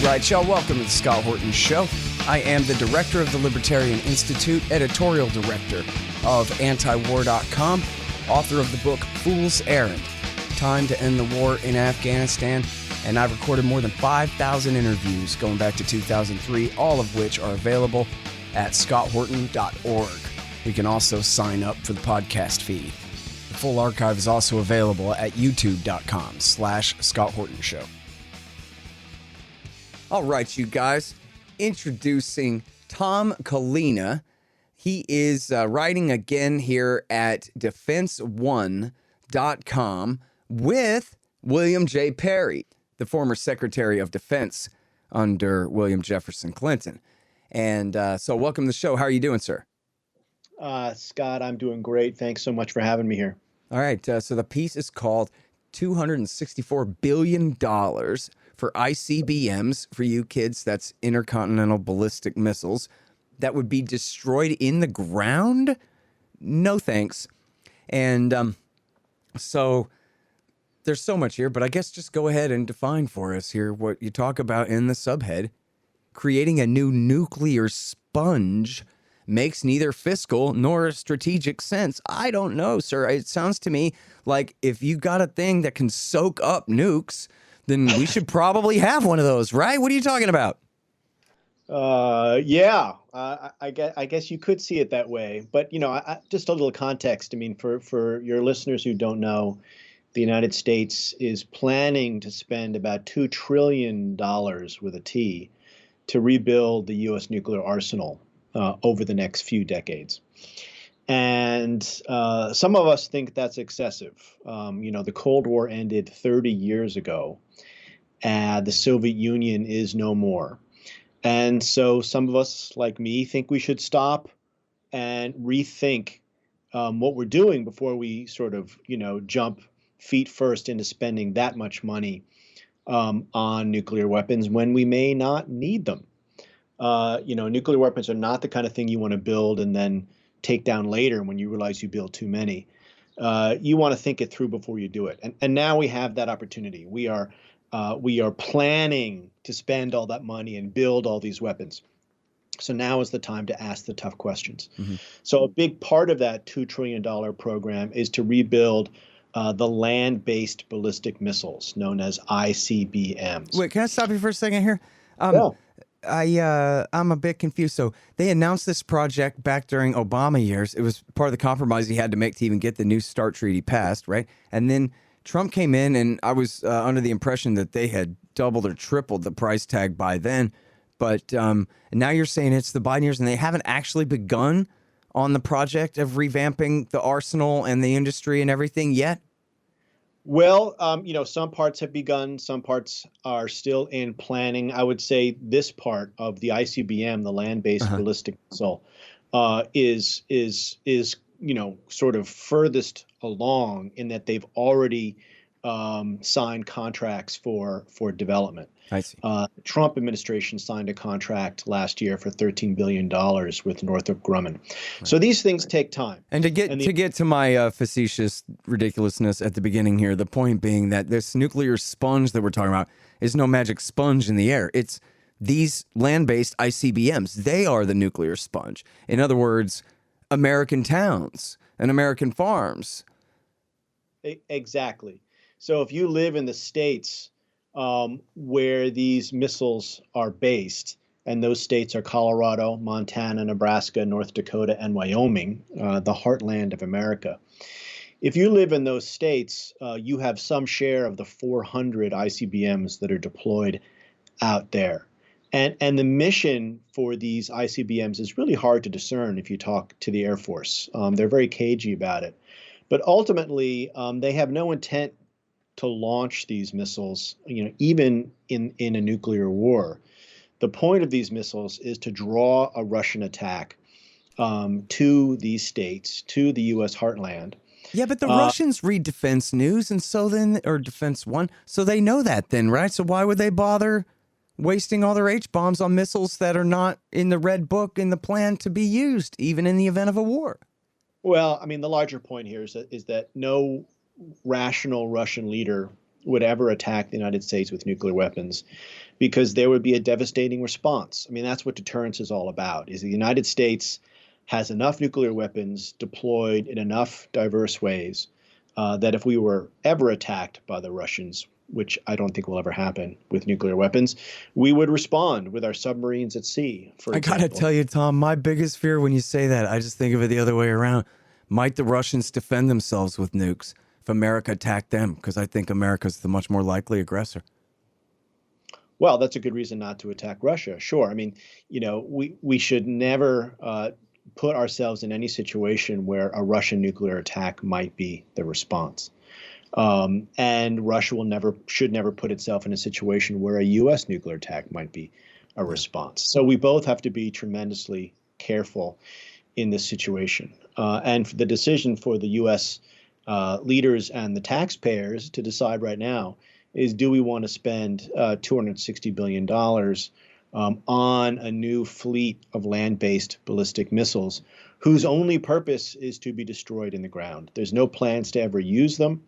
right, y'all, welcome to the Scott Horton Show. I am the director of the Libertarian Institute, editorial director of antiwar.com, author of the book Fool's Errand, Time to End the War in Afghanistan, and I've recorded more than 5,000 interviews going back to 2003, all of which are available at scotthorton.org. You can also sign up for the podcast feed. The full archive is also available at youtube.com/Scott Horton Show. All right, you guys, introducing Tom Collina. He is writing again here at defense1.com with William J. Perry, the former Secretary of Defense under William Jefferson Clinton. And so welcome to the show. How are you doing, sir? Scott, I'm doing great. Thanks so much for having me here. All right. So the piece is called $264 billion for ICBMs. For you kids, that's intercontinental ballistic missiles that would be destroyed in the ground. No thanks. And so there's so much here, but I guess just go ahead and define for us here what you talk about in the subhead. Creating a new nuclear sponge makes neither fiscal nor strategic sense. I don't know, sir. It sounds to me like if you got a thing that can soak up nukes, then we should probably have one of those, right? What are you talking about? Yeah, I guess you could see it that way. But, you know, just a little context. I mean, for your listeners who don't know, the United States is planning to spend about $2 trillion with a T to rebuild the U.S. nuclear arsenal over the next few decades. And some of us think that's excessive. You know, the Cold War ended 30 years ago, and the Soviet Union is no more. And so some of us, like me, think we should stop and rethink what we're doing before we sort of, you know, jump feet first into spending that much money on nuclear weapons when we may not need them. You know, nuclear weapons are not the kind of thing you want to build and then take down later when you realize you build too many. You want to think it through before you do it. And now we have that opportunity. We are planning to spend all that money and build all these weapons. So now is the time to ask the tough questions. Mm-hmm. So a big part of that $2 trillion program is to rebuild the land-based ballistic missiles known as ICBMs. Wait, can I stop you for a second here? Yeah. I'm a bit confused. So they announced this project back during Obama years. It was part of the compromise he had to make to even get the New START treaty passed, right? And then Trump came in, and I was under the impression that they had doubled or tripled the price tag by then. But now you're saying it's the Biden years, and they haven't actually begun on the project of revamping the arsenal and the industry and everything yet? Well, you know, some parts have begun, some parts are still in planning. I would say this part of the ICBM, the land-based ballistic missile, is you know, sort of furthest along in that they've already signed contracts for development. I see. Trump administration signed a contract last year for $13 billion with Northrop Grumman. Right. So these things take time. And to get to my facetious ridiculousness at the beginning here, the point being that this nuclear sponge that we're talking about is no magic sponge in the air. It's these land-based ICBMs. They are the nuclear sponge. In other words, American towns and American farms. Exactly. So if you live in the states where these missiles are based, and those states are Colorado, Montana, Nebraska, North Dakota, and Wyoming, the heartland of America. If you live in those states, you have some share of the 400 ICBMs that are deployed out there. And the mission for these ICBMs is really hard to discern if you talk to the Air Force. They're very cagey about it. But ultimately, they have no intent to launch these missiles, you know, even in a nuclear war. The point of these missiles is to draw a Russian attack to these states, to the U.S. heartland. Yeah, but the Russians read Defense News, and so then, or Defense One, so they know that then, right? So why would they bother wasting all their H-bombs on missiles that are not in the red book in the plan to be used, even in the event of a war? Well, I mean, the larger point here is that no rational Russian leader would ever attack the United States with nuclear weapons. because there would be a devastating response. I mean, that's what deterrence is all about, is the United States has enough nuclear weapons deployed in enough diverse ways that if we were ever attacked by the Russians, which I don't think will ever happen with nuclear weapons, we would respond with our submarines at sea, for I gotta example. tell you, Tom, my biggest fear when you say that, I just think of it the other way around. Might the Russians defend themselves with nukes if America attacked them? Because I think America's the much more likely aggressor. Well, that's a good reason not to attack Russia. Sure. I mean, we should never put ourselves in any situation where a Russian nuclear attack might be the response. And Russia should never put itself in a situation where a U.S. nuclear attack might be a response. So we both have to be tremendously careful in this situation. And the decision for the U.S. Leaders and the taxpayers to decide right now is, do we want to spend $260 billion on a new fleet of land-based ballistic missiles whose only purpose is to be destroyed in the ground? There's no plans to ever use them.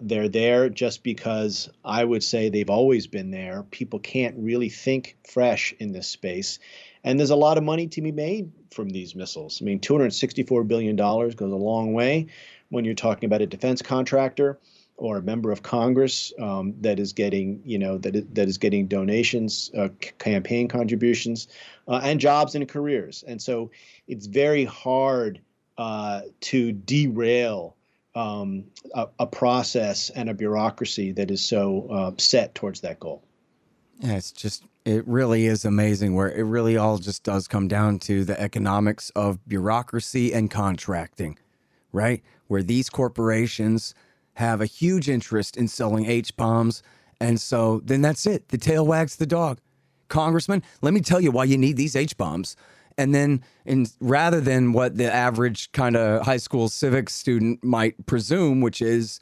They're there just because I would say they've always been there. People can't really think fresh in this space. And there's a lot of money to be made from these missiles. I mean, $264 billion goes a long way when you're talking about a defense contractor or a member of Congress that is getting, that is getting donations, campaign contributions, and jobs and careers. And so it's very hard to derail a process and a bureaucracy that is so set towards that goal. Yeah, it really is amazing where it really all just does come down to the economics of bureaucracy and contracting, right? Where these corporations have a huge interest in selling H-bombs. And so then that's it. The tail wags the dog. Congressman, let me tell you why you need these H-bombs. And then rather than what the average kind of high school civics student might presume, which is,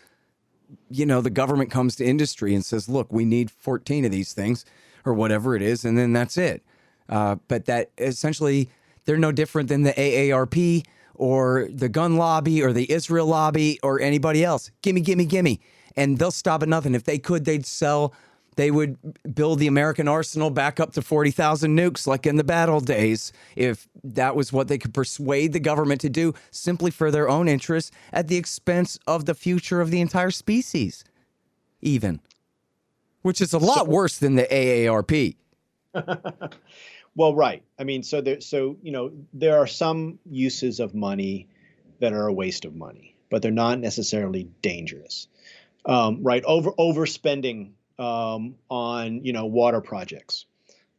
the government comes to industry and says, look, we need 14 of these things or whatever it is. And then that's it. But that essentially, they're no different than the AARP or the gun lobby or the Israel lobby or anybody else. Gimme, gimme, gimme. And they'll stop at nothing. If they could, they would build the American arsenal back up to 40,000 nukes like in the bad old days, if that was what they could persuade the government to do simply for their own interests at the expense of the future of the entire species, even, which is a lot worse than the AARP. Well, right. I mean, there are some uses of money that are a waste of money, but they're not necessarily dangerous. Right? Overspending on water projects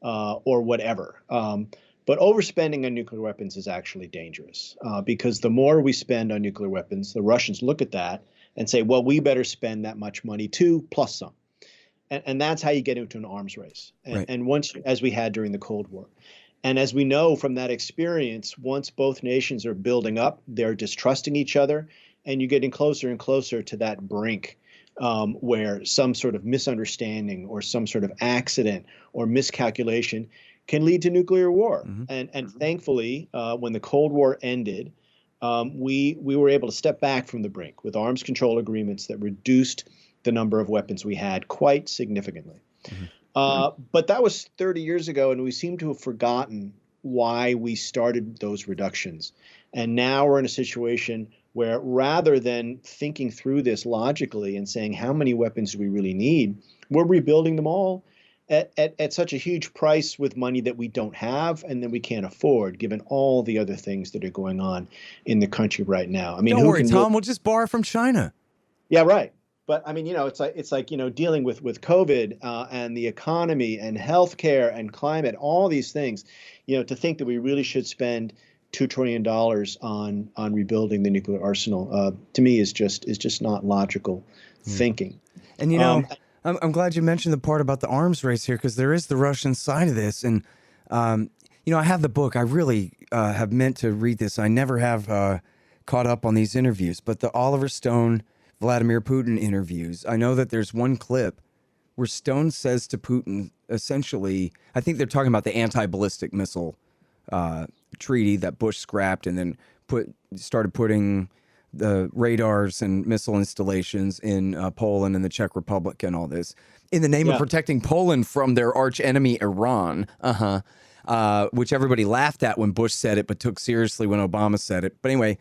or whatever. But overspending on nuclear weapons is actually dangerous because the more we spend on nuclear weapons, the Russians look at that and say, well, we better spend that much money too, plus some. And that's how you get into an arms race. And once, as we had during the Cold War. And as we know from that experience, once both nations are building up, they're distrusting each other, and you're getting closer and closer to that brink where some sort of misunderstanding or some sort of accident or miscalculation can lead to nuclear war. Mm-hmm. And thankfully, when the Cold War ended, we were able to step back from the brink with arms control agreements that reduced the number of weapons we had quite significantly. Mm-hmm. But that was 30 years ago, and we seem to have forgotten why we started those reductions. And now we're in a situation where rather than thinking through this logically and saying how many weapons do we really need, we're rebuilding them all at such a huge price with money that we don't have and that we can't afford, given all the other things that are going on in the country right now. I mean, don't worry, Tom. We'll just borrow from China. Yeah, right. But I mean, it's like dealing with COVID and the economy and healthcare and climate, all these things. To think that we really should spend $2 trillion on rebuilding the nuclear arsenal, to me is just not logical thinking. And I'm glad you mentioned the part about the arms race here, because there is the Russian side of this. And I have the book. I really have meant to read this. I never have caught up on these interviews, but the Oliver Stone, Vladimir Putin interviews. I know that there's one clip where Stone says to Putin, essentially, I think they're talking about the anti-ballistic missile treaty that Bush scrapped and then started putting the radars and missile installations in Poland and the Czech Republic and all this in the name of protecting Poland from their arch enemy, Iran. Which everybody laughed at when Bush said it, but took seriously when Obama said it. But anyway,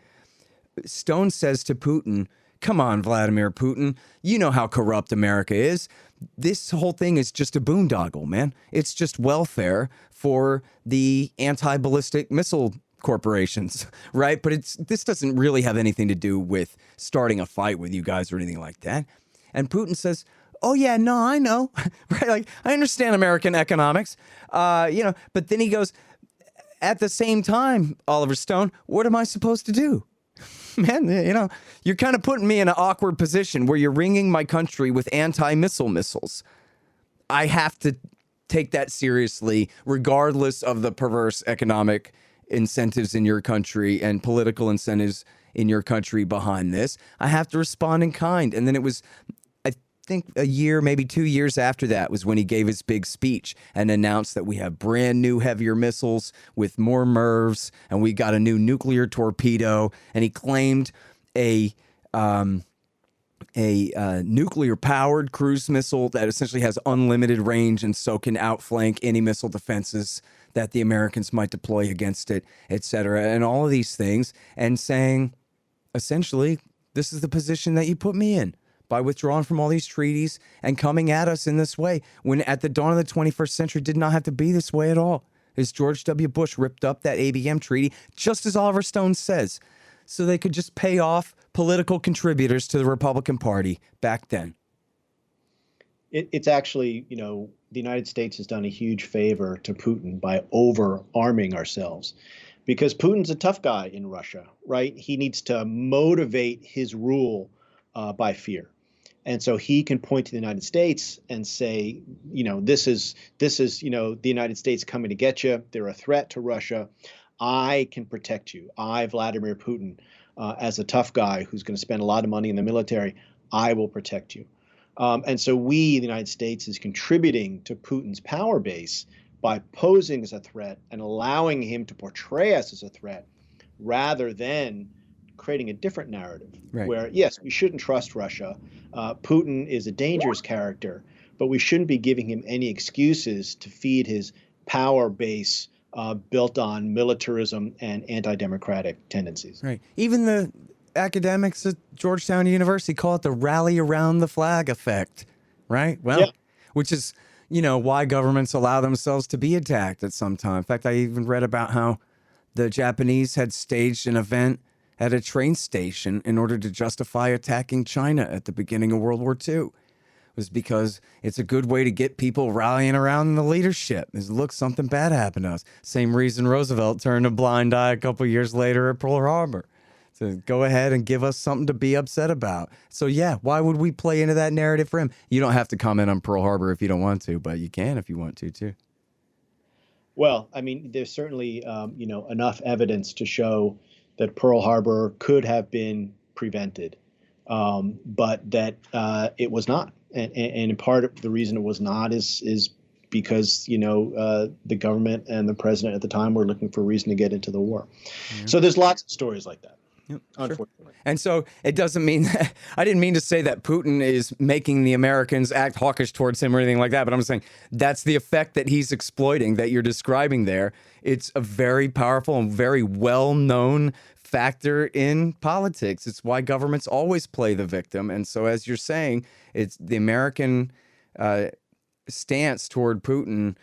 Stone says to Putin, come on, Vladimir Putin, you know how corrupt America is. This whole thing is just a boondoggle, man. It's just welfare for the anti-ballistic missile corporations, right? But this doesn't really have anything to do with starting a fight with you guys or anything like that. And Putin says, oh, yeah, no, I know, right? Like, I understand American economics, but then he goes, at the same time, Oliver Stone, what am I supposed to do? Man, you're kind of putting me in an awkward position where you're ringing my country with anti-missile missiles. I have to take that seriously, regardless of the perverse economic incentives in your country and political incentives in your country behind this. I have to respond in kind. And then it was, I think a year, maybe 2 years after that was when he gave his big speech and announced that we have brand new heavier missiles with more MIRVs and we got a new nuclear torpedo. And he claimed a nuclear powered cruise missile that essentially has unlimited range and so can outflank any missile defenses that the Americans might deploy against it, et cetera, and all of these things, and saying, essentially, this is the position that you put me in by withdrawing from all these treaties and coming at us in this way, when at the dawn of the 21st century did not have to be this way at all. As George W. Bush ripped up that ABM treaty, just as Oliver Stone says, so they could just pay off political contributors to the Republican Party back then. It's actually, the United States has done a huge favor to Putin by over-arming ourselves, because Putin's a tough guy in Russia, right? He needs to motivate his rule by fear. And so he can point to the United States and say, this is, the United States coming to get you. They're a threat to Russia. I can protect you. I, Vladimir Putin, as a tough guy who's going to spend a lot of money in the military, I will protect you. And so we, the United States, is contributing to Putin's power base by posing as a threat and allowing him to portray us as a threat, rather than creating a different narrative where, yes, we shouldn't trust Russia. Putin is a dangerous character, but we shouldn't be giving him any excuses to feed his power base built on militarism and anti-democratic tendencies. Right. Even the academics at Georgetown University call it the rally around the flag effect, right? Well, which is, why governments allow themselves to be attacked at some time. In fact, I even read about how the Japanese had staged an event at a train station in order to justify attacking China at the beginning of World War II. It was because it's a good way to get people rallying around the leadership. Look, something bad happened to us. Same reason Roosevelt turned a blind eye a couple years later at Pearl Harbor. So go ahead and give us something to be upset about. So yeah, why would we play into that narrative for him? You don't have to comment on Pearl Harbor if you don't want to, but you can if you want to too. Well, I mean, there's certainly enough evidence to show that Pearl Harbor could have been prevented, but that it was not. And in part of the reason it was not is because, the government and the president at the time were looking for a reason to get into the war. Yeah. So there's lots of stories like that. Yep, unfortunately. Sure. And so it doesn't mean that, I didn't mean to say that Putin is making the Americans act hawkish towards him or anything like that, but I'm just saying that's the effect that he's exploiting that you're describing there. It's a very powerful and very well-known factor in politics. It's why governments always play the victim. And so as you're saying, it's the American stance toward Putin,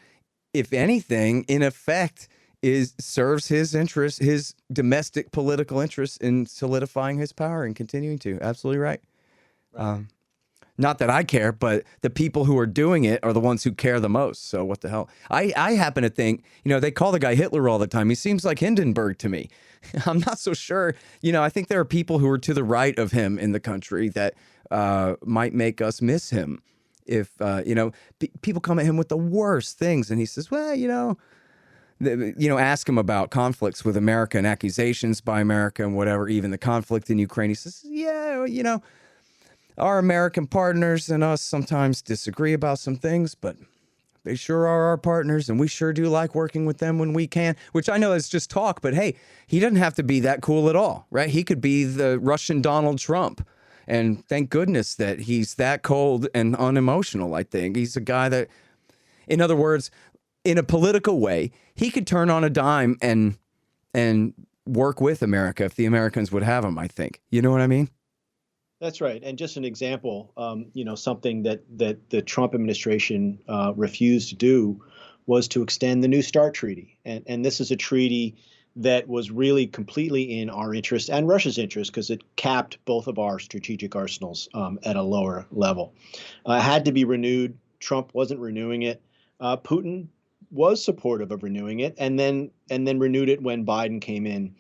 if anything, in effect, serves his interest, his domestic political interest in solidifying his power and continuing to. Absolutely right. Not that I care, but the people who are doing it are the ones who care the most. So what the hell? I happen to think, they call the guy Hitler all the time. He seems like Hindenburg to me. I'm not so sure. I think there are people who are to the right of him in the country that might make us miss him. If, people come at him with the worst things and he says, well, ask him about conflicts with America and accusations by America and whatever, even the conflict in Ukraine. He says, our American partners and us sometimes disagree about some things, but they sure are our partners, and we sure do like working with them when we can, which I know is just talk, but hey, he doesn't have to be that cool at all, right? He could be the Russian Donald Trump. And thank goodness that he's that cold and unemotional, I think. He's a guy that, in other words, in a political way, he could turn on a dime and work with America if the Americans would have him, I think. You know what I mean? That's right. And just an example, something that the Trump administration refused to do was to extend the New START treaty. And this is a treaty that was really completely in our interest and Russia's interest because it capped both of our strategic arsenals at a lower level. It had to be renewed. Trump wasn't renewing it. Putin was supportive of renewing it and then renewed it when Biden came in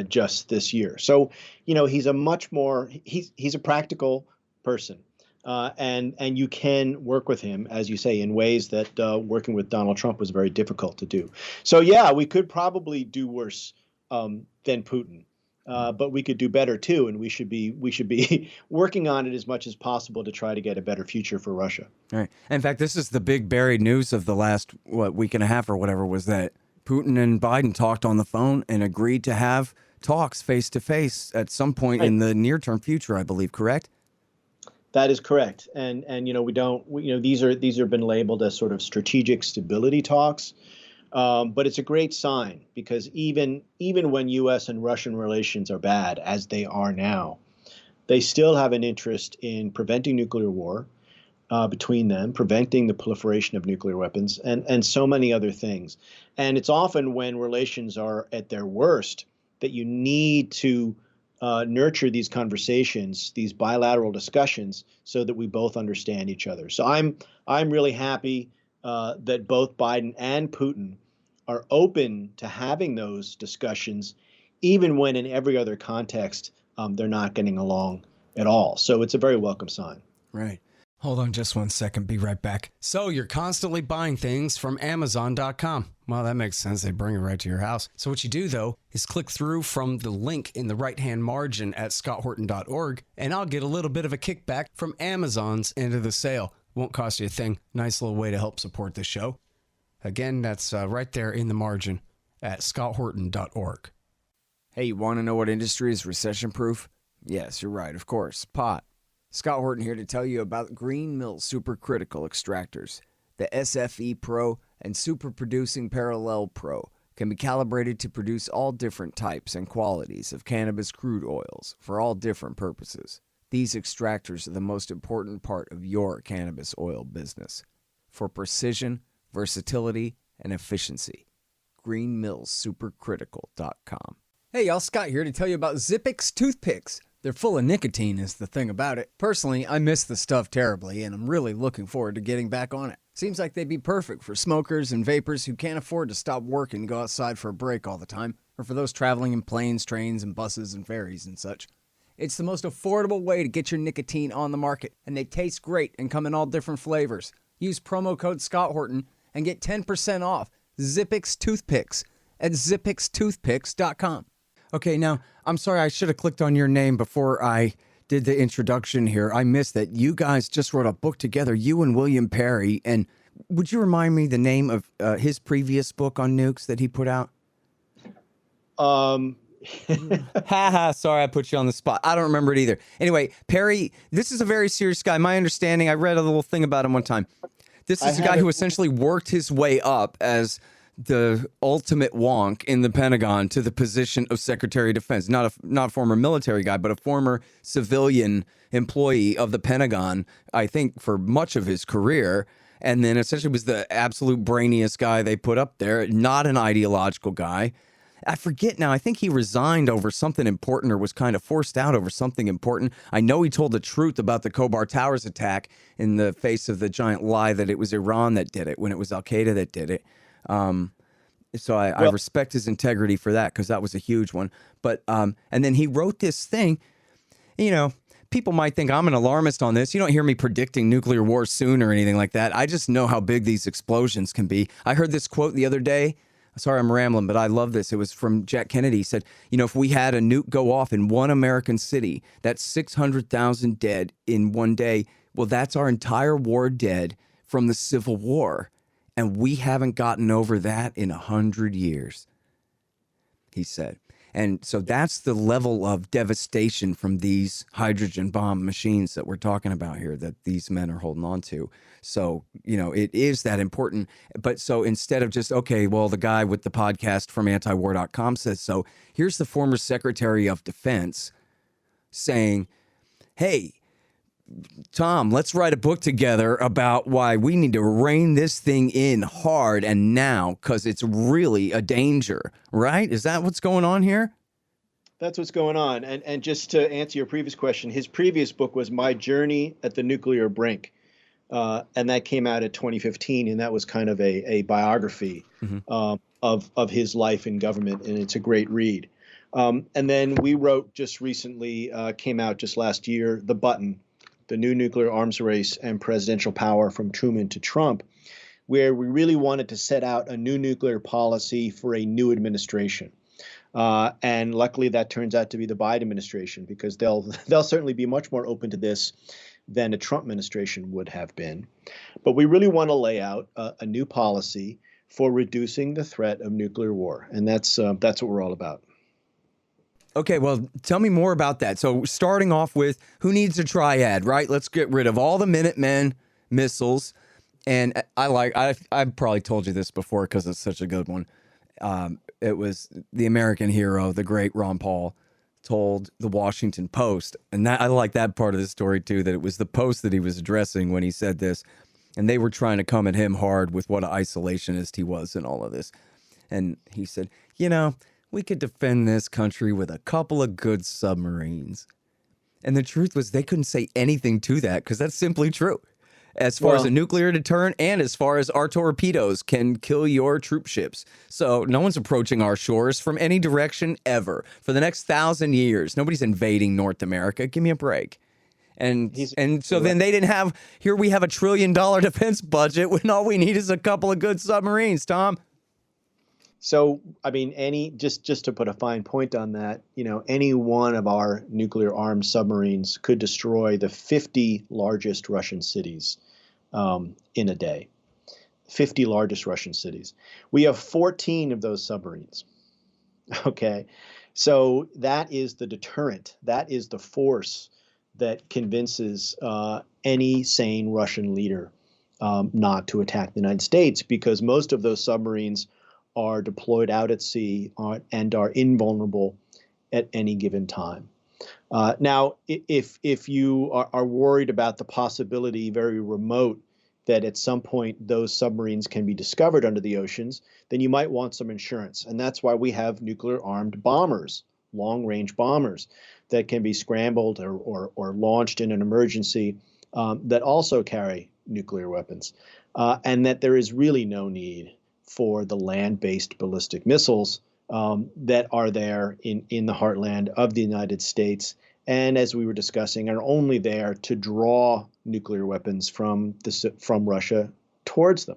just this year. So, he's a much more he's a practical person. And you can work with him, as you say, in ways that working with Donald Trump was very difficult to do. So, yeah, we could probably do worse than Putin, but we could do better, too. And we should be working on it as much as possible to try to get a better future for Russia. All right. In fact, this is the big buried news of the last, week and a half or whatever, was that Putin and Biden talked on the phone and agreed to have talks face to face at some point in the near term future, I believe. Correct? That is correct, and these are been labeled as sort of strategic stability talks, but it's a great sign because even when U.S. and Russian relations are bad as they are now, they still have an interest in preventing nuclear war between them, preventing the proliferation of nuclear weapons, and so many other things. And it's often when relations are at their worst that you need to nurture these conversations, these bilateral discussions, so that we both understand each other. So I'm really happy that both Biden and Putin are open to having those discussions, even when in every other context they're not getting along at all. So it's a very welcome sign. Right. Hold on just 1 second. Be right back. So you're constantly buying things from Amazon.com. Well, that makes sense. They bring it right to your house. So what you do, though, is click through from the link in the right-hand margin at scotthorton.org, and I'll get a little bit of a kickback from Amazon's end of the sale. Won't cost you a thing. Nice little way to help support the show. Again, that's right there in the margin at scotthorton.org. Hey, you want to know what industry is recession-proof? Yes, you're right, of course. Pot. Scott Horton here to tell you about Green Mill Supercritical Extractors. The SFE Pro and Super Producing Parallel Pro can be calibrated to produce all different types and qualities of cannabis crude oils for all different purposes. These extractors are the most important part of your cannabis oil business. For precision, versatility, and efficiency, greenmillsupercritical.com. Hey y'all, Scott here to tell you about Zippix toothpicks. They're full of nicotine is the thing about it. Personally, I miss the stuff terribly, and I'm really looking forward to getting back on it. Seems like they'd be perfect for smokers and vapors who can't afford to stop work and go outside for a break all the time, or for those traveling in planes, trains, and buses and ferries and such. It's the most affordable way to get your nicotine on the market, and they taste great and come in all different flavors. Use promo code Scott Horton and get 10% off Zippix toothpicks at zippixtoothpicks.com. Okay, now, I'm sorry, I should have clicked on your name before I did the introduction here. I missed that. You guys just wrote a book together, you and William Perry, and would you remind me the name of his previous book on nukes that he put out? Haha, sorry I put you on the spot. I don't remember it either. Anyway, Perry, this is a very serious guy. My understanding, I read a little thing about him one time. This is a guy who essentially worked his way up as the ultimate wonk in the Pentagon to the position of Secretary of Defense. Not a former military guy, but a former civilian employee of the Pentagon, I think, for much of his career. And then essentially was the absolute brainiest guy they put up there, not an ideological guy. I forget now. I think he resigned over something important or was kind of forced out over something important. I know he told the truth about the Khobar Towers attack in the face of the giant lie that it was Iran that did it when it was Al-Qaeda that did it. So I respect his integrity for that because that was a huge one. But and then he wrote this thing, you know, people might think I'm an alarmist on this. You don't hear me predicting nuclear war soon or anything like that. I just know how big these explosions can be. I heard this quote the other day. Sorry, I'm rambling, but I love this. It was from Jack Kennedy. He said, you know, if we had a nuke go off in one American city, that's 600,000 dead in one day. Well, that's our entire war dead from the Civil War, and we haven't gotten over that in 100 years, he said. And so that's the level of devastation from these hydrogen bomb machines that we're talking about here that these men are holding on to. So, it is that important. But so instead of just, okay, well, the guy with the podcast from antiwar.com says so, here's the former Secretary of Defense saying, hey, Tom, let's write a book together about why we need to rein this thing in hard and now, because it's really a danger, right? Is that what's going on here? That's what's going on. And just to answer your previous question, his previous book was My Journey at the Nuclear Brink. And that came out in 2015, and that was kind of a biography of his life in government, and it's a great read. And then we wrote just recently, came out just last year, The Button, The New Nuclear Arms Race and Presidential Power from Truman to Trump, where we really wanted to set out a new nuclear policy for a new administration. And luckily, that turns out to be the Biden administration, because they'll certainly be much more open to this than a Trump administration would have been. But we really want to lay out a new policy for reducing the threat of nuclear war, and that's what we're all about. Okay, well, tell me more about that. So starting off with, who needs a triad, right? Let's get rid of all the Minutemen missiles. And I've probably told you this before because it's such a good one. It was the American hero, the great Ron Paul, told the Washington Post. And I like that part of the story, too, that it was the Post that he was addressing when he said this. And they were trying to come at him hard with what an isolationist he was in all of this. And he said, we could defend this country with a couple of good submarines. And the truth was they couldn't say anything to that because that's simply true. As far as a nuclear deterrent and as far as our torpedoes can kill your troop ships. So no one's approaching our shores from any direction ever. For the next 1,000 years, nobody's invading North America. Give me a break. And so then they didn't have, here we have $1 trillion defense budget when all we need is a couple of good submarines, Tom. So, I mean, just to put a fine point on that, any one of our nuclear armed submarines could destroy the 50 largest Russian cities in a day. 50 largest Russian cities. We have 14 of those submarines. Okay. So that is the deterrent. That is the force that convinces any sane Russian leader not to attack the United States, because most of those submarines are deployed out at sea and are invulnerable at any given time. Now, if you are worried about the possibility, very remote, that at some point those submarines can be discovered under the oceans, then you might want some insurance. And that's why we have nuclear-armed bombers, long-range bombers, that can be scrambled or launched in an emergency that also carry nuclear weapons, and that there is really no need for the land-based ballistic missiles that are there in the heartland of the United States, and as we were discussing, are only there to draw nuclear weapons from Russia towards them.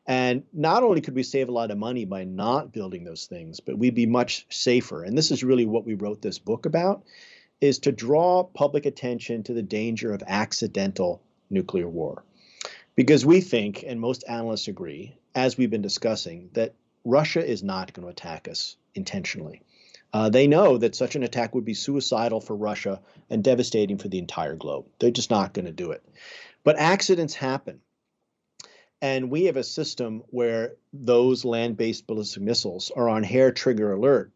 And not only could we save a lot of money by not building those things, but we'd be much safer. And this is really what we wrote this book about, is to draw public attention to the danger of accidental nuclear war. Because we think, and most analysts agree, as we've been discussing, that Russia is not going to attack us intentionally. They know that such an attack would be suicidal for Russia and devastating for the entire globe. They're just not going to do it. But accidents happen. And we have a system where those land-based ballistic missiles are on hair trigger alert,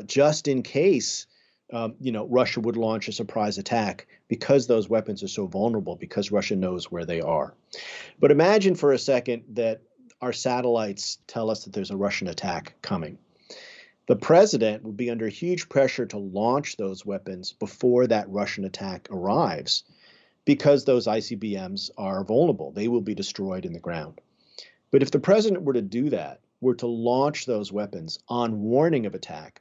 just in case Russia would launch a surprise attack, because those weapons are so vulnerable, because Russia knows where they are. But imagine for a second that our satellites tell us that there's a Russian attack coming. The president would be under huge pressure to launch those weapons before that Russian attack arrives, because those ICBMs are vulnerable. They will be destroyed in the ground. But if the president were to do that, were to launch those weapons on warning of attack,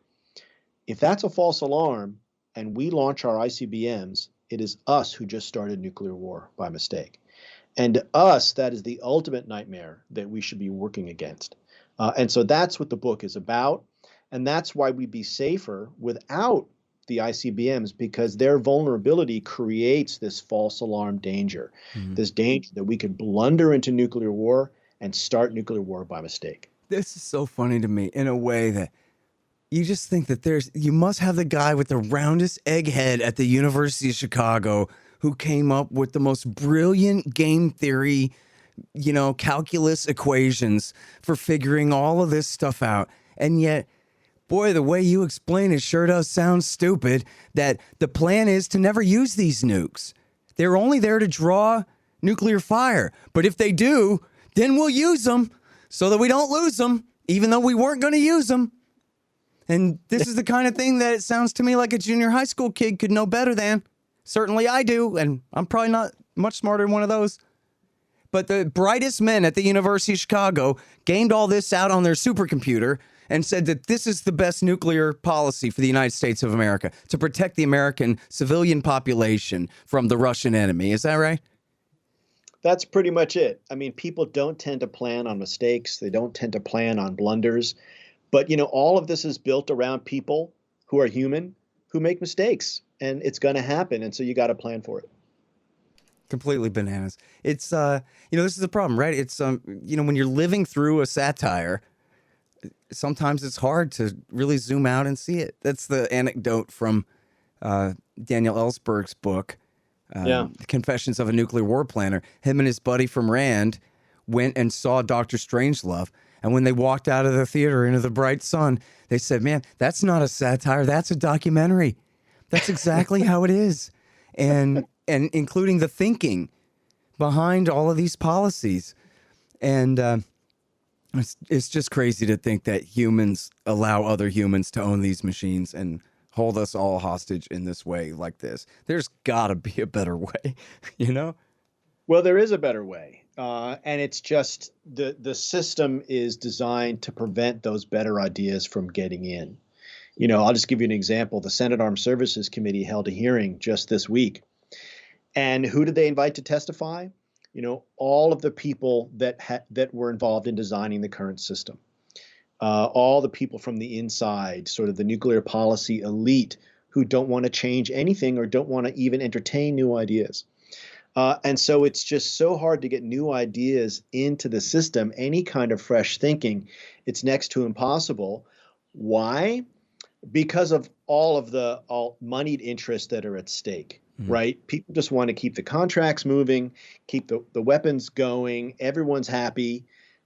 if that's a false alarm and we launch our ICBMs, it is us who just started nuclear war by mistake. And to us, that is the ultimate nightmare that we should be working against. And so that's what the book is about. And that's why we'd be safer without the ICBMs because their vulnerability creates this false alarm danger, this danger that we could blunder into nuclear war and start nuclear war by mistake. This is so funny to me in a way that you just think that you must have the guy with the roundest egghead at the University of Chicago who came up with the most brilliant game theory, calculus equations for figuring all of this stuff out. And yet, boy, the way you explain it sure does sound stupid, that the plan is to never use these nukes. They're only there to draw nuclear fire. But if they do, then we'll use them so that we don't lose them, even though we weren't going to use them. And this is the kind of thing that it sounds to me like a junior high school kid could know better than. Certainly I do, and I'm probably not much smarter than one of those. But the brightest men at the University of Chicago gamed all this out on their supercomputer and said that this is the best nuclear policy for the United States of America, to protect the American civilian population from the Russian enemy. Is that right? That's pretty much it. I mean, people don't tend to plan on mistakes. They don't tend to plan on blunders. But, all of this is built around people who are human, who make mistakes, and it's going to happen. And so you got to plan for it. Completely bananas. It's, this is the problem, right? It's, when you're living through a satire, sometimes it's hard to really zoom out and see it. That's the anecdote from Daniel Ellsberg's book, Confessions of a Nuclear War Planner. Him and his buddy from Rand went and saw Dr. Strangelove. And when they walked out of the theater into the bright sun, they said, man, that's not a satire. That's a documentary. That's exactly how it is. And including the thinking behind all of these policies. And it's just crazy to think that humans allow other humans to own these machines and hold us all hostage in this way like this. There's got to be a better way, Well, there is a better way. And it's just the system is designed to prevent those better ideas from getting in. I'll just give you an example. The Senate Armed Services Committee held a hearing just this week. And who did they invite to testify? All of the people that were involved in designing the current system. All the people from the inside, sort of the nuclear policy elite who don't want to change anything or don't want to even entertain new ideas. And so it's just so hard to get new ideas into the system, any kind of fresh thinking. It's next to impossible. Why? Because of all of the moneyed interests that are at stake, right? People just want to keep the contracts moving, keep the weapons going. Everyone's happy.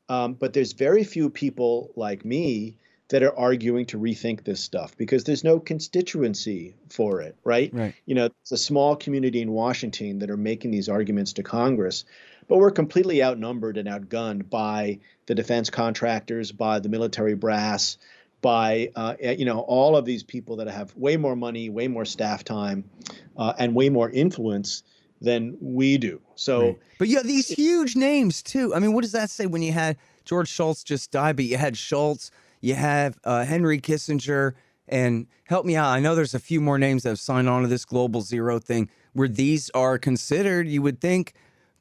But there's very few people like me that are arguing to rethink this stuff because there's no constituency for it, right? It's a small community in Washington that are making these arguments to Congress, but we're completely outnumbered and outgunned by the defense contractors, by the military brass, by all of these people that have way more money, way more staff time, and way more influence than we do. So, But you have these huge names too. I mean, what does that say when you had George Shultz just die, but you had Shultz, you have Henry Kissinger, and help me out. I know there's a few more names that have signed on to this global zero thing where these are considered, you would think,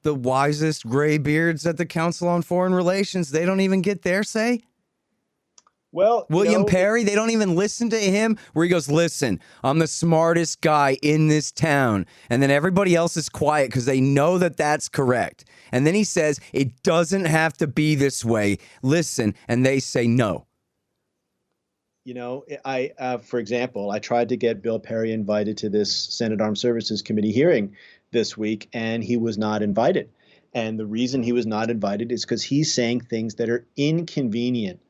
the wisest gray beards at the Council on Foreign Relations. They don't even get their say. Well, William Perry, they don't even listen to him, where he goes, listen, I'm the smartest guy in this town. And then everybody else is quiet because they know that that's correct. And then he says, it doesn't have to be this way. Listen. And they say no. For example, I tried to get Bill Perry invited to this Senate Armed Services Committee hearing this week, and he was not invited. And the reason he was not invited is because he's saying things that are inconvenient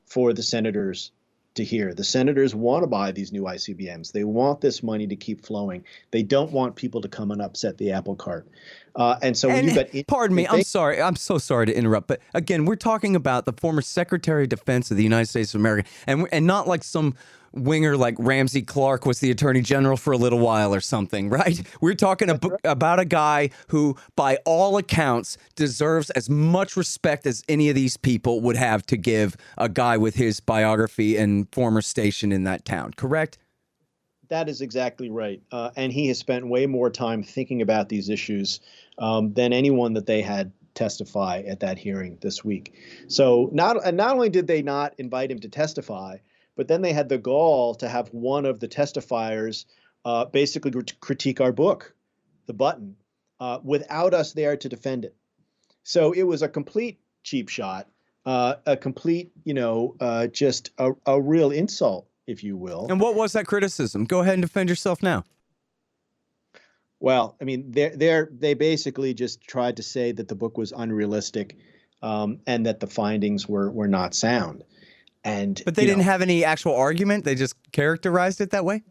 for the senators to hear. The senators want to buy these new ICBMs. They want this money to keep flowing. They don't want people to come and upset the apple cart. And so when you've got... Pardon me, I'm sorry. I'm so sorry to interrupt. But again, we're talking about the former Secretary of Defense of the United States of America, and not like some winger like Ramsey Clark was the Attorney General for a little while or something, right? We're talking about a guy who, by all accounts, deserves as much respect as any of these people would have to give a guy with his biography and former station in that town, correct? That is exactly right. And he has spent way more time thinking about these issues than anyone that they had testify at that hearing this week. So not only did they not invite him to testify, But then they had the gall to have one of the testifiers basically critique our book, The Button, without us there to defend it. So it was a complete cheap shot, a complete, just a real insult, if you will. And what was that criticism? Go ahead and defend yourself now. Well, I mean, they basically just tried to say that the book was unrealistic, and that the findings were not sound. But they didn't have any actual argument. They just characterized it that way.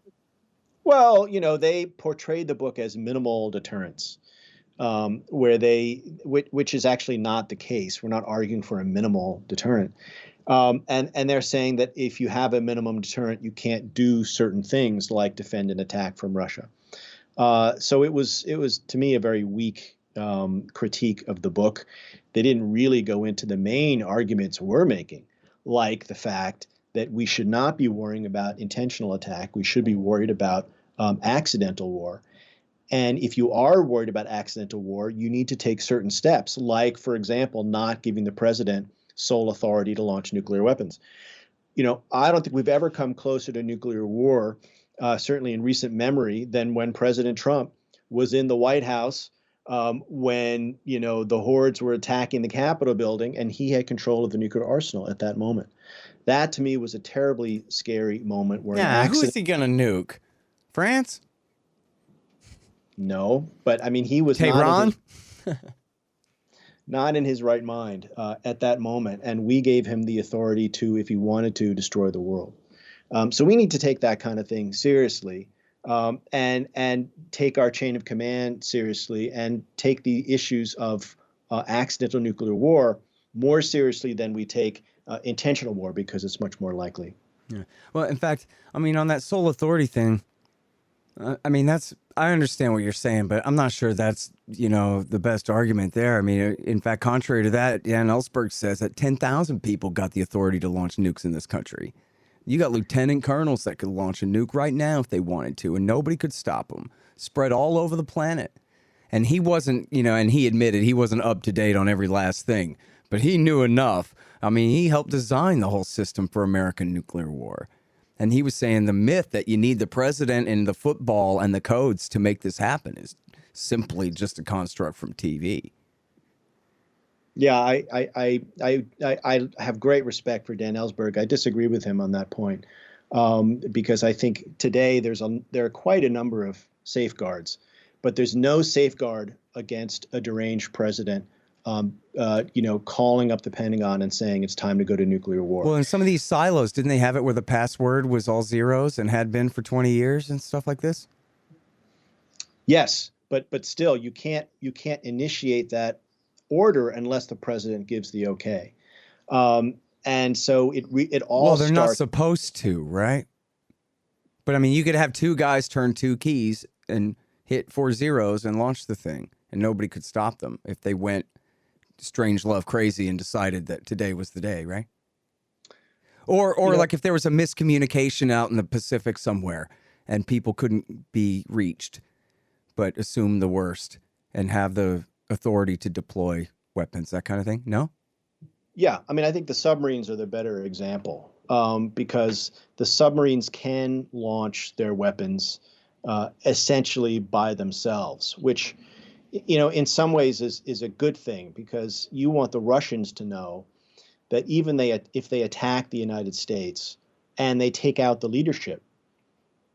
Well, they portrayed the book as minimal deterrence, which is actually not the case. We're not arguing for a minimal deterrent. And they're saying that if you have a minimum deterrent, you can't do certain things like defend an attack from Russia. So it was to me a very weak critique of the book. They didn't really go into the main arguments we're making, like the fact that we should not be worrying about intentional attack. We should be worried about accidental war. And if you are worried about accidental war, you need to take certain steps, like, for example, not giving the president sole authority to launch nuclear weapons. I don't think we've ever come closer to nuclear war, certainly in recent memory, than when President Trump was in the White House when, the hordes were attacking the Capitol building and he had control of the nuclear arsenal at that moment. That, to me, was a terribly scary moment where who is he going to nuke? France? No, but I mean, he was not in his right mind at that moment. And we gave him the authority to, if he wanted to, destroy the world. So we need to take that kind of thing seriously, and take our chain of command seriously, and take the issues of accidental nuclear war more seriously than we take intentional war, because it's much more likely. Yeah. Well, in fact, I mean, on that sole authority thing, I understand what you're saying, but I'm not sure that's, the best argument there. I mean, in fact, contrary to that, Jan Ellsberg says that 10,000 people got the authority to launch nukes in this country. You got lieutenant colonels that could launch a nuke right now if they wanted to, and nobody could stop them. Spread all over the planet. And he wasn't, and he admitted he wasn't up to date on every last thing, but he knew enough. I mean, he helped design the whole system for American nuclear war. And he was saying the myth that you need the president and the football and the codes to make this happen is simply just a construct from TV. Yeah, I have great respect for Dan Ellsberg. I disagree with him on that point, because I think today there are quite a number of safeguards, but there's no safeguard against a deranged president calling up the Pentagon and saying it's time to go to nuclear war. Well, in some of these silos, didn't they have it where the password was all zeros and had been for 20 years and stuff like this? Yes, but still, you can't initiate that order unless the president gives the okay. And so it all. Well, they're not supposed to, right? But I mean, you could have two guys turn two keys and hit 4 zeros and launch the thing, and nobody could stop them if they went strange love crazy and decided that today was the day, right? Or like if there was a miscommunication out in the Pacific somewhere and people couldn't be reached, but assume the worst and have the authority to deploy weapons, that kind of thing. No? Yeah, I mean, I think the submarines are the better example, because the submarines can launch their weapons essentially by themselves, which, in some ways is a good thing, because you want the Russians to know that even if they attack the United States and they take out the leadership,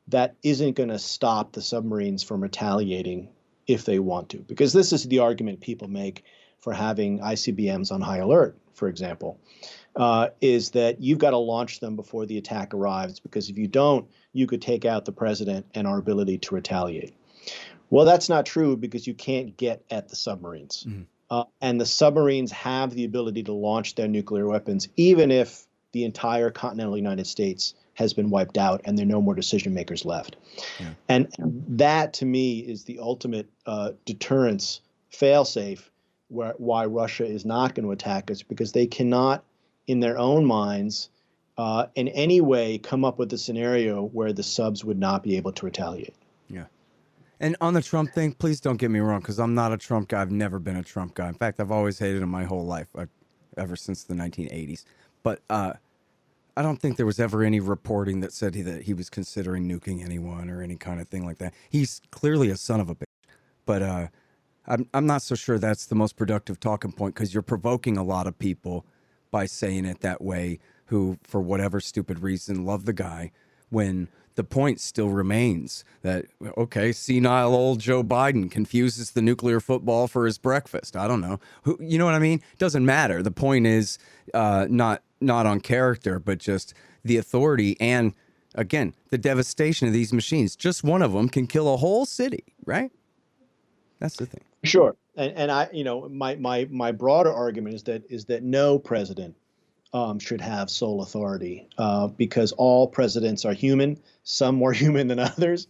that isn't going to stop the submarines from retaliating if they want to. Because this is the argument people make for having ICBMs on high alert, for example, is that you've got to launch them before the attack arrives, because if you don't, you could take out the president and our ability to retaliate. Well, that's not true, because you can't get at the submarines. Mm-hmm. And the submarines have the ability to launch their nuclear weapons, even if the entire continental United States has been wiped out and there are no more decision makers left. Yeah. And that, to me, is the ultimate deterrence failsafe, why Russia is not going to attack us, because they cannot, in their own minds, in any way come up with a scenario where the subs would not be able to retaliate. Yeah. And on the Trump thing, please don't get me wrong, because I'm not a Trump guy. I've never been a Trump guy. In fact, I've always hated him my whole life, ever since the 1980s. But I don't think there was ever any reporting that said that he was considering nuking anyone or any kind of thing like that. He's clearly a son of a bitch, but I'm not so sure that's the most productive talking point, because you're provoking a lot of people by saying it that way, who, for whatever stupid reason, love the guy, when the point still remains that, okay, senile old Joe Biden confuses the nuclear football for his breakfast. I don't know. Who, you know what I mean? Doesn't matter. The point is not on character, but just the authority and, again, the devastation of these machines. Just one of them can kill a whole city, right? That's the thing. Sure. And I, my broader argument is that no president should have sole authority, because all presidents are human, some more human than others.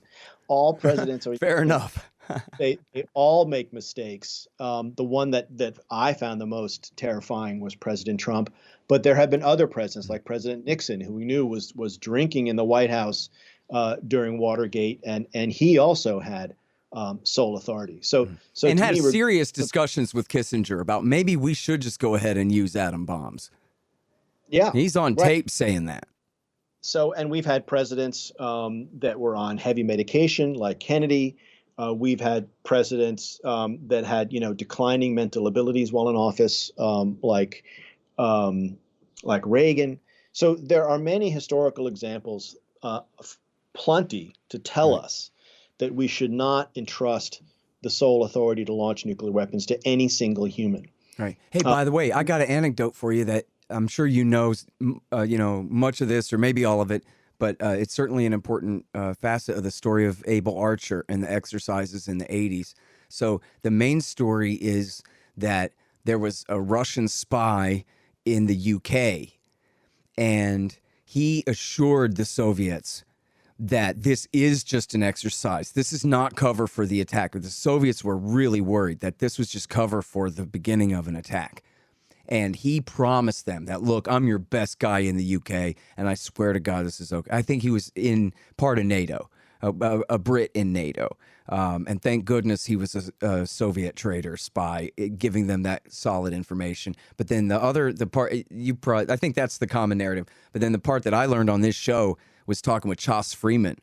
All presidents are Fair enough. they all make mistakes. The one that I found the most terrifying was President Trump, but there have been other presidents like President Nixon, who we knew was drinking in the White House during Watergate, and he also had sole authority. So and to had me, serious discussions with Kissinger about maybe we should just go ahead and use atom bombs. Yeah, he's on tape saying that. So, and we've had presidents that were on heavy medication, like Kennedy. We've had presidents that had, declining mental abilities while in office, like Reagan. So there are many historical examples, plenty, to tell us that we should not entrust the sole authority to launch nuclear weapons to any single human. Right. Hey, by the way, I got an anecdote for you that I'm sure much of this or maybe all of it, but it's certainly an important facet of the story of Abel Archer and the exercises in the 80s. So the main story is that there was a Russian spy in the UK, and he assured the Soviets that this is just an exercise. This is not cover for the attack. The Soviets were really worried that this was just cover for the beginning of an attack. And he promised them that, look, I'm your best guy in the UK, and I swear to God, this is okay. I think he was in part of NATO, a Brit in NATO. And thank goodness he was a Soviet traitor spy, giving them that solid information. But then the part, I think that's the common narrative. But then the part that I learned on this show was talking with Chas Freeman.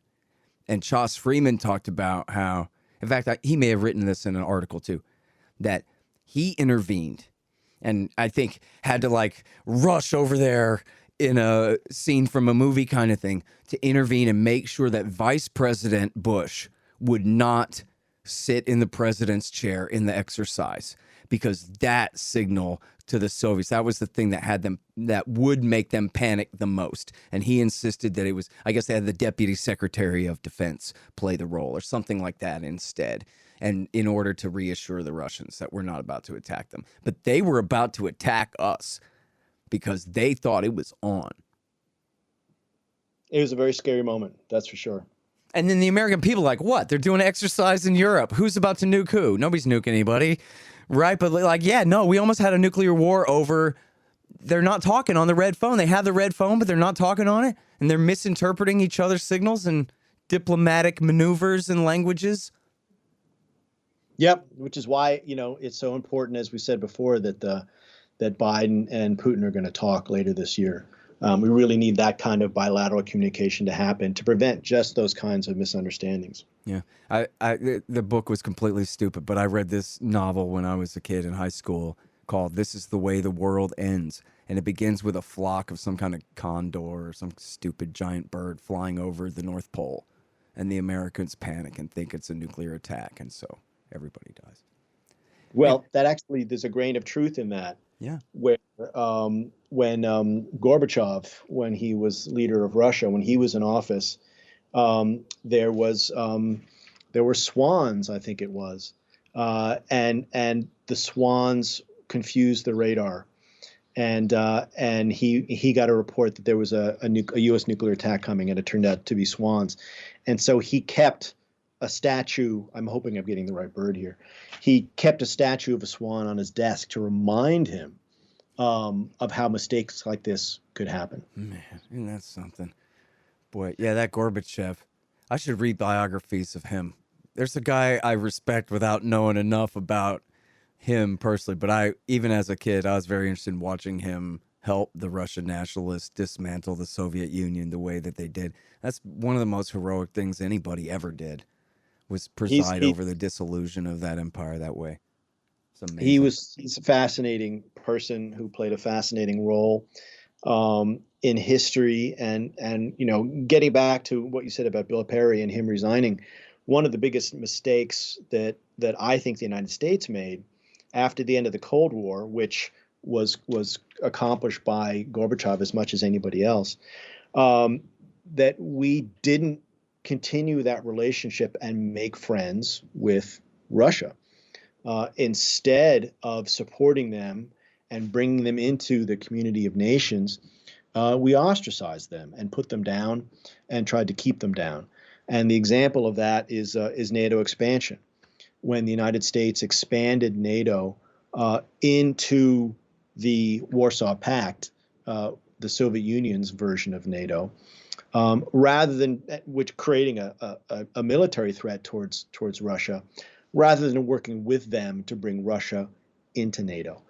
And Chas Freeman talked about how, in fact, he may have written this in an article too, that he intervened and I think had to rush over there in a scene from a movie kind of thing to intervene and make sure that Vice President Bush would not sit in the president's chair in the exercise, because that signal to the Soviets, that was the thing that would make them panic the most. And he insisted that it was, I guess they had the Deputy Secretary of Defense play the role or something like that instead. And in order to reassure the Russians that we're not about to attack them. But they were about to attack us because they thought it was on. It was a very scary moment, that's for sure. And then the American people what? They're doing an exercise in Europe. Who's about to nuke who? Nobody's nuking anybody, right? But we almost had a nuclear war over, they're not talking on the red phone. They have the red phone, but they're not talking on it. And they're misinterpreting each other's signals and diplomatic maneuvers and languages. Yep, which is why, it's so important, as we said before, that Biden and Putin are going to talk later this year. We really need that kind of bilateral communication to happen to prevent just those kinds of misunderstandings. Yeah, the book was completely stupid, but I read this novel when I was a kid in high school called "This Is the Way the World Ends," and it begins with a flock of some kind of condor or some stupid giant bird flying over the North Pole, and the Americans panic and think it's a nuclear attack, and so everybody dies. Well, that actually, there's a grain of truth in that. Yeah. Where when Gorbachev, when he was leader of Russia, when he was in office, there were swans, I think it was, and the swans confused the radar, and he got a report that there was a U.S. nuclear attack coming, and it turned out to be swans, and so he kept a statue. I'm hoping I'm getting the right bird here. He kept a statue of a swan on his desk to remind him of how mistakes like this could happen. Man, isn't that something? Boy, yeah, that Gorbachev. I should read biographies of him. There's a guy I respect without knowing enough about him personally, but even as a kid, I was very interested in watching him help the Russian nationalists dismantle the Soviet Union the way that they did. That's one of the most heroic things anybody ever did, was preside over the dissolution of that empire that way. It's amazing. He's a fascinating person who played a fascinating role in history, and getting back to what you said about Bill Perry and him resigning, one of the biggest mistakes that I think the United States made after the end of the Cold War, which was accomplished by Gorbachev as much as anybody else, that we didn't continue that relationship and make friends with Russia. Instead of supporting them and bringing them into the community of nations, we ostracized them and put them down and tried to keep them down. And the example of that is NATO expansion. When the United States expanded NATO into the Warsaw Pact, the Soviet Union's version of NATO, rather than creating a military threat towards Russia, rather than working with them to bring Russia into NATO.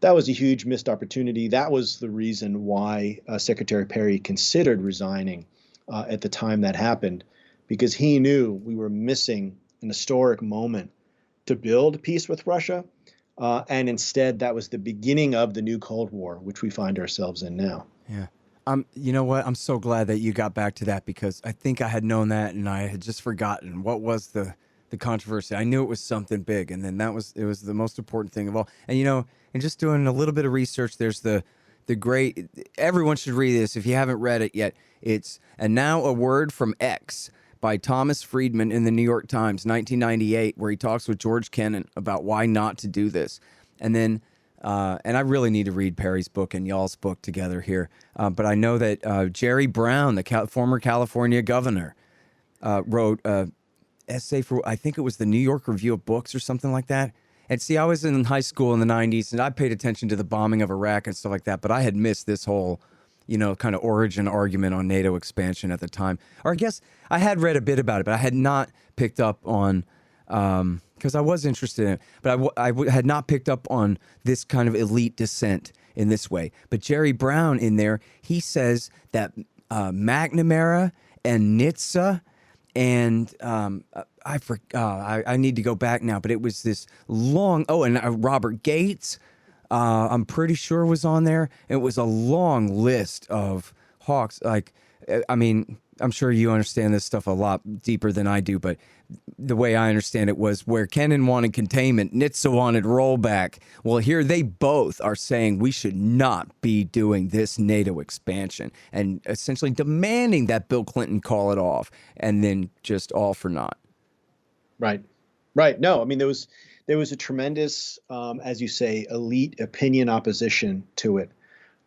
That was a huge missed opportunity. That was the reason why Secretary Perry considered resigning at the time that happened, because he knew we were missing an historic moment to build peace with Russia. And instead, that was the beginning of the new Cold War, which we find ourselves in now. Yeah. You know what? I'm so glad that you got back to that, because I think I had known that and I had just forgotten what was the controversy. I knew it was something big, and then it was the most important thing of all. And and just doing a little bit of research, there's the great, everyone should read this if you haven't read it yet. It's And Now a Word from X by Thomas Friedman in the New York Times, 1998, where he talks with George Kennan about why not to do this. And then and I really need to read Perry's book and y'all's book together here. But I know that Jerry Brown, the former California governor, wrote essay for, I think it was the New York Review of Books or something like that. And see, I was in high school in the 90s, and I paid attention to the bombing of Iraq and stuff like that, but I had missed this whole, kind of origin argument on NATO expansion at the time. Or I guess I had read a bit about it, but I had not picked up on, because I was interested in it, but I had not picked up on this kind of elite dissent in this way. But Jerry Brown in there, he says that McNamara and Nitsa, and I need to go back now, but it was this long, and Robert Gates, I'm pretty sure was on there. It was a long list of hawks. I'm sure you understand this stuff a lot deeper than I do, but the way I understand it was where Kennan wanted containment, Nitsa wanted rollback. Well, here they both are saying we should not be doing this NATO expansion and essentially demanding that Bill Clinton call it off, and then just all for naught. Right. No, there was a tremendous, as you say, elite opinion opposition to it.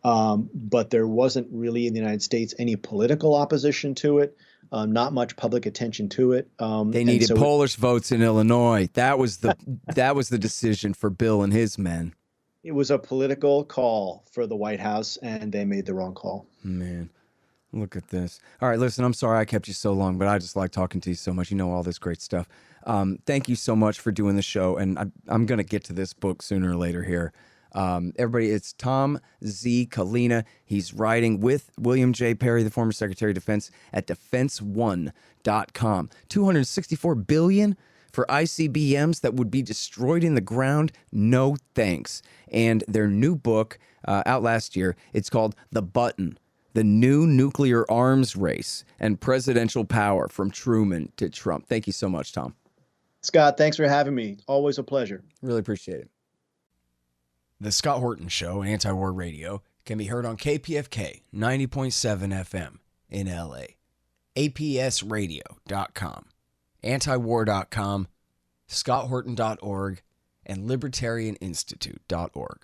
But there wasn't really in the United States any political opposition to it, not much public attention to it. They needed Polish votes in Illinois. That was the decision for Bill and his men. It was a political call for the White House, and they made the wrong call. Man, look at this. All right, listen, I'm sorry I kept you so long, but I just like talking to you so much. You know all this great stuff. Thank you so much for doing the show, and I'm going to get to this book sooner or later here. Everybody, it's Tom Z. Collina. He's writing with William J. Perry, the former Secretary of Defense, at defense1.com. $264 billion for ICBMs that would be destroyed in the ground? No thanks. And their new book, out last year, it's called The Button: The New Nuclear Arms Race and Presidential Power from Truman to Trump. Thank you so much, Tom. Scott, thanks for having me. Always a pleasure. Really appreciate it. The Scott Horton Show, Anti-War Radio, can be heard on KPFK 90.7 FM in LA, APSradio.com, antiwar.com, scotthorton.org, and libertarianinstitute.org.